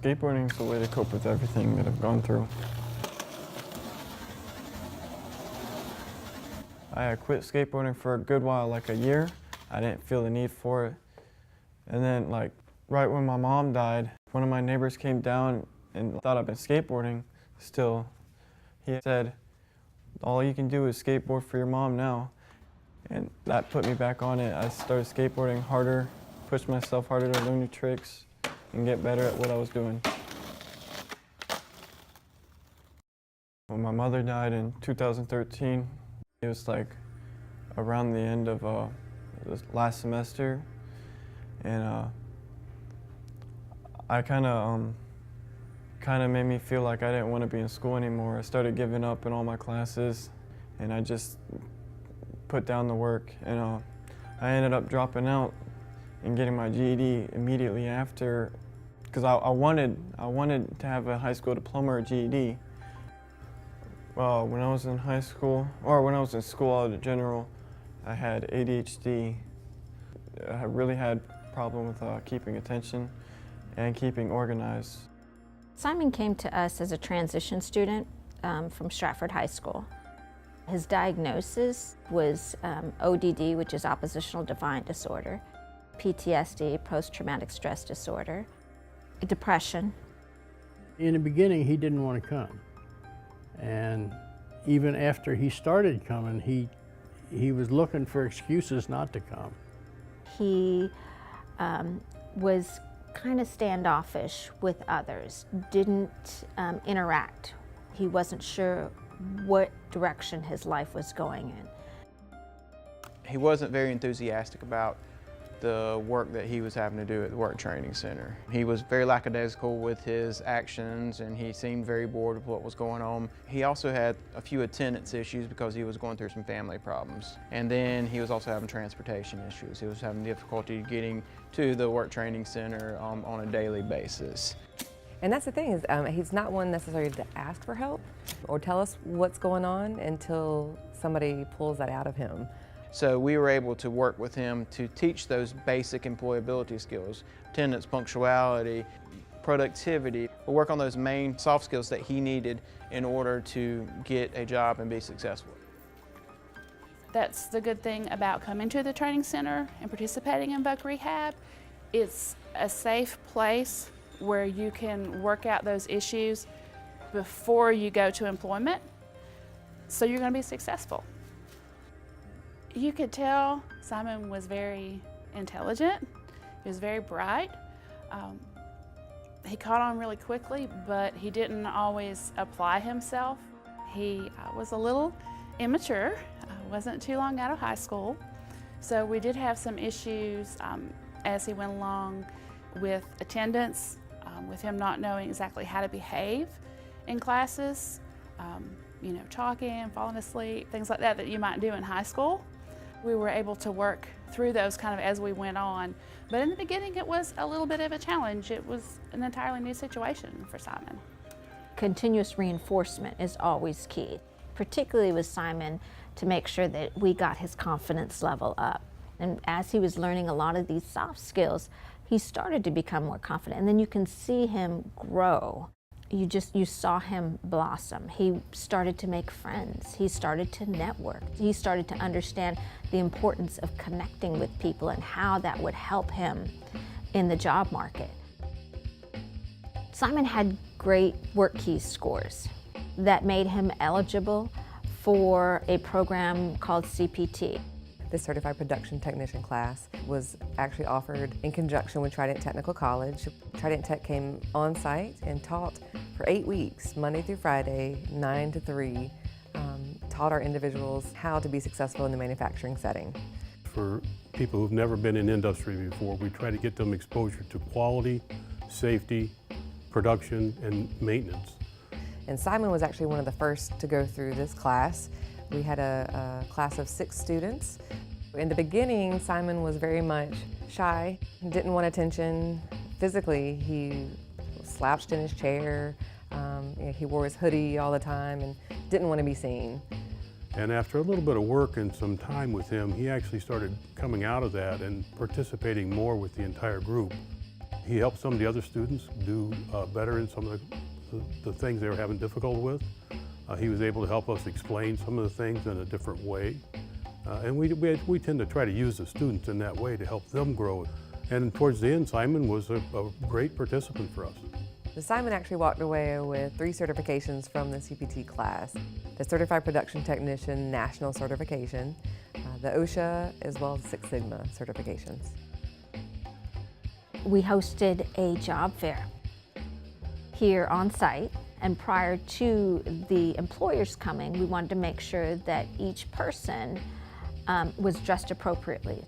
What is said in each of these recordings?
Skateboarding is a way to cope with everything that I've gone through. I quit skateboarding for a good while, like a year. I didn't feel the need for it. And then right when my mom died, one of my neighbors came down and thought I'd been skateboarding still. He said, all you can do is skateboard for your mom now. And that put me back on it. I started skateboarding harder, pushed myself harder to learn new tricks and get better at what I was doing. When my mother died in 2013, it was like around the end of this last semester, and I kind of made me feel like I didn't want to be in school anymore. I started giving up in all my classes, and I just put down the work, and I ended up dropping out and getting my GED immediately after, because I wanted to have a high school diploma or GED. Well, when I was in high school, or when I was in school in general, I had ADHD. I really had a problem with keeping attention and keeping organized. Simon came to us as a transition student from Stratford High School. His diagnosis was ODD, which is oppositional defiant disorder, PTSD, post-traumatic stress disorder, depression. In the beginning, he didn't want to come. And even after he started coming, he was looking for excuses not to come. He was kind of standoffish with others, didn't interact. He wasn't sure what direction his life was going in. He wasn't very enthusiastic about the work that he was having to do at the work training center. He was very lackadaisical with his actions, and he seemed very bored with what was going on. He also had a few attendance issues because he was going through some family problems. And then he was also having transportation issues. He was having difficulty getting to the work training center on a daily basis. And that's the thing, is he's not one necessarily to ask for help or tell us what's going on until somebody pulls that out of him. So we were able to work with him to teach those basic employability skills, attendance, punctuality, productivity. We'll work on those main soft skills that he needed in order to get a job and be successful. That's the good thing about coming to the training center and participating in Voc Rehab. It's a safe place where you can work out those issues before you go to employment, so you're going to be successful. You could tell Simon was very intelligent. He was very bright. He caught on really quickly, but he didn't always apply himself. He was a little immature, wasn't too long out of high school. So we did have some issues as he went along with attendance, with him not knowing exactly how to behave in classes, you know, talking, falling asleep, things like that that you might do in high school. We were able to work through those kind of as we went on. But in the beginning, it was a little bit of a challenge. It was an entirely new situation for Simon. Continuous reinforcement is always key, particularly with Simon, to make sure that we got his confidence level up. And as he was learning a lot of these soft skills, he started to become more confident. And then you can see him grow. You saw him blossom. He started to make friends. He started to network. He started to understand the importance of connecting with people and how that would help him in the job market. Simon had great work key scores that made him eligible for a program called CPT. The Certified Production Technician class was actually offered in conjunction with Trident Technical College. Trident Tech came on site and taught for 8 weeks, Monday through Friday, 9 to 3, taught our individuals how to be successful in the manufacturing setting. For people who've never been in industry before, we try to get them exposure to quality, safety, production, and maintenance. And Simon was actually one of the first to go through this class. We had a class of 6 students. In the beginning, Simon was very much shy, didn't want attention. Physically, he slouched in his chair. He wore his hoodie all the time and didn't want to be seen. And after a little bit of work and some time with him, he actually started coming out of that and participating more with the entire group. He helped some of the other students do better in some of the things they were having difficulty with. He was able to help us explain some of the things in a different way. And we tend to try to use the students in that way to help them grow. And towards the end, Simon was a great participant for us. Simon actually walked away with 3 certifications from the CPT class. The Certified Production Technician National Certification, the OSHA, as well as 6 Sigma certifications. We hosted a job fair here on site, and prior to the employers coming, we wanted to make sure that each person was dressed appropriately.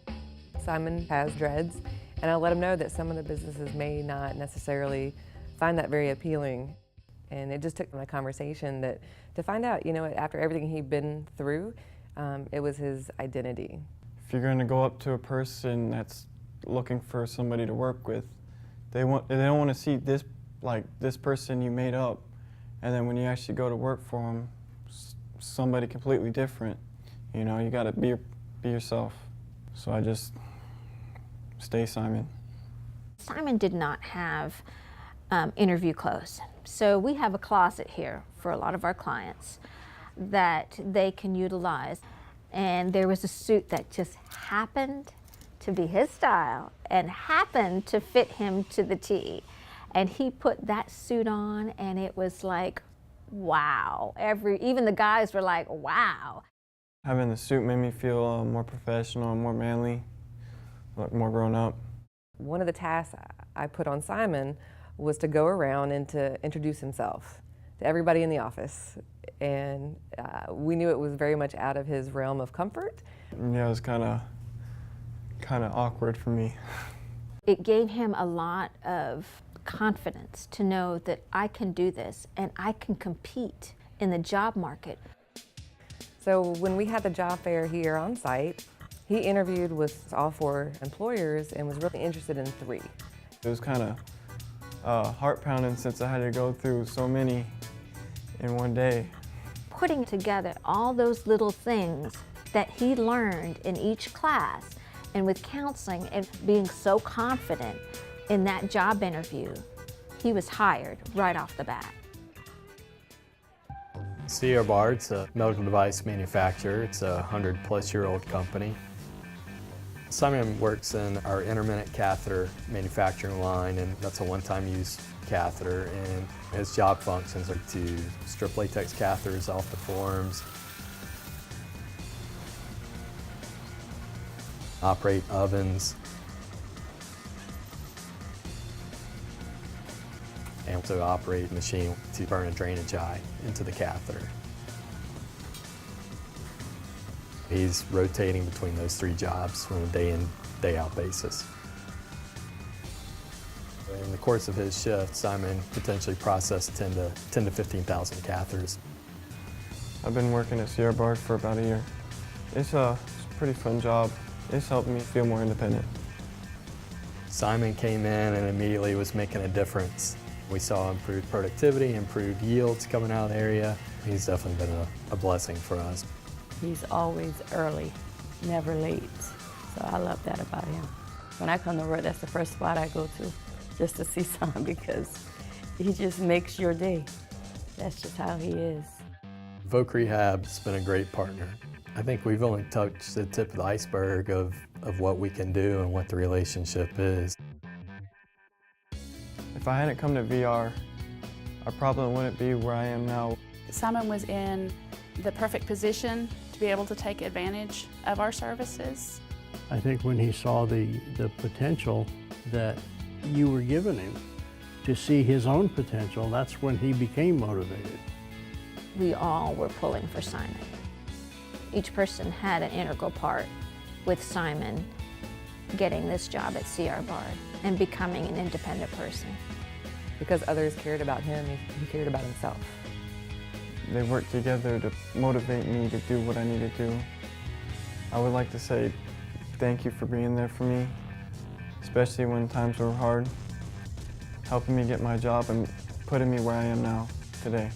Simon has dreads, and I let him know that some of the businesses may not necessarily find that very appealing. And it just took a conversation to find out, you know, after everything he'd been through, it was his identity. If you're going to go up to a person that's looking for somebody to work with, they don't want to see this person you made up, and then when you actually go to work for them, somebody completely different. You know, you got to be yourself. So I just stay Simon. Simon did not have interview clothes, so we have a closet here for a lot of our clients that they can utilize. And there was a suit that just happened to be his style and happened to fit him to the T. And he put that suit on, and it was like, wow. Even the guys were like, wow. Having the suit made me feel more professional and more manly, like more grown up. One of the tasks I put on Simon was to go around and to introduce himself to everybody in the office. And we knew it was very much out of his realm of comfort. Yeah, it was kind of awkward for me. It gave him a lot of confidence to know that I can do this and I can compete in the job market. So when we had the job fair here on site, he interviewed with all 4 employers and was really interested in 3. It was kind of heart-pounding since I had to go through so many in one day. Putting together all those little things that he learned in each class, and with counseling and being so confident in that job interview, he was hired right off the bat. C.R. Bard's a medical device manufacturer. It's a 100-plus-year-old company. Simon works in our intermittent catheter manufacturing line, and that's a one-time use catheter, and his job functions are to strip latex catheters off the forms, operate ovens, and also operate a machine to burn a drainage eye into the catheter. He's rotating between those 3 jobs on a day-in, day-out basis. In the course of his shift, Simon potentially processed 10 to 15,000 catheters. I've been working at Sierra Bard for about a year. It's a pretty fun job. It's helped me feel more independent. Simon came in and immediately was making a difference. We saw improved productivity, improved yields coming out of the area. He's definitely been a blessing for us. He's always early, never late. So I love that about him. When I come to work, that's the first spot I go to, just to see Simon, because he just makes your day. That's just how he is. Voc Rehab's been a great partner. I think we've only touched the tip of the iceberg of what we can do and what the relationship is. If I hadn't come to VR, I probably wouldn't be where I am now. Simon was in the perfect position to be able to take advantage of our services. I think when he saw the potential that you were giving him to see his own potential, that's when he became motivated. We all were pulling for Simon. Each person had an integral part with Simon getting this job at C.R. Bard and becoming an independent person. Because others cared about him, he cared about himself. They worked together to motivate me to do what I need to do. I would like to say thank you for being there for me, especially when times were hard, helping me get my job and putting me where I am now today.